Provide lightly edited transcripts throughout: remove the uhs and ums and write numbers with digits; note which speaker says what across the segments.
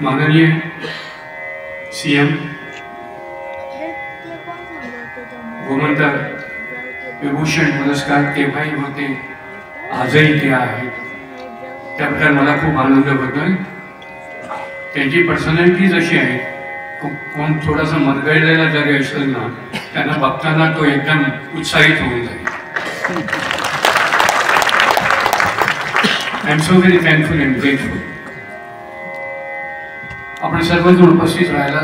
Speaker 1: माननीय सीएम गोमंतक विभूषण पुरस्कार केव्हाही होते, आजही ते आहेत. त्याबद्दल मला खूप आनंद होतोय. त्यांची पर्सनॅलिटी जशी आहे, कोण थोडासा मनगळलेला जरी असेल ना, त्यांना बघताना तो एकदम उत्साहित होऊन जाईल. I am so very thankful and grateful. आपण सर्वजण उपस्थित राहायला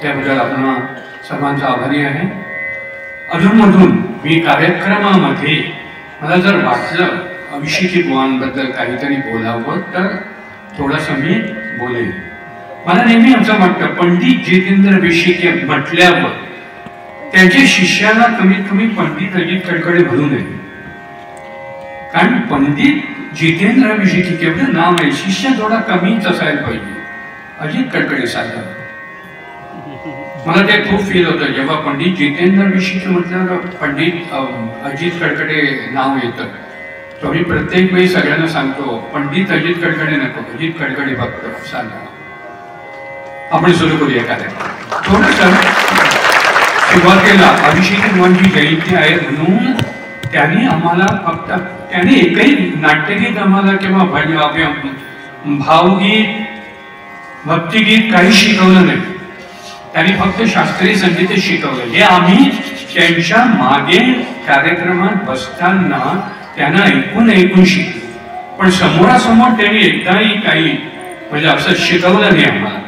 Speaker 1: त्याबद्दल आपण सर्वांचा आभारी आहे. अधूनमधून मी कार्यक्रमामध्ये मला जर वाटलं अभिषेकी बुवांबद्दल काहीतरी बोलावं तर थोडंसं मी बोलेन. मला नेहमी असं वाटतं, पंडित जितेंद्र विषयी म्हटल्यावर त्यांच्या शिष्याला कमीत कमी पंडित अजित कडकडे म्हणू नये. कारण पंडित जितेंद्र विषयी केवढं नाव आहे, शिष्य थोडा कमीच असायला पाहिजे. अजित कडकडे साधा. मला ते खूप फील होतं जेव्हा पंडित जितेंद्र विषयी म्हटल्यावर पंडित अजित कडकडे नाव येतं. तो मी प्रत्येक वेळी सगळ्यांना सांगतो, पंडित अजित कडकडे नको, अजित कडकडे फक्त सांगा. आपण सुरू करूया कार्यक्रम. थोडंसं सुरुवातीला अभिषेकी बुवांची जयंती आहे म्हणून त्यांनी आम्हाला फक्त त्याने एकही नाट्यगीत आम्हाला किंवा भावगीत भक्तिगीत काही शिकवलं नाही. त्यांनी फक्त शास्त्रीय संगीत शिकवलं. हे आम्ही त्यांच्या मागे कार्यक्रमात बसताना त्यांना ऐकून शिकलो. पण समोरासमोर त्यांनी एकदाही काही म्हणजे असं शिकवलं नाही आम्हाला.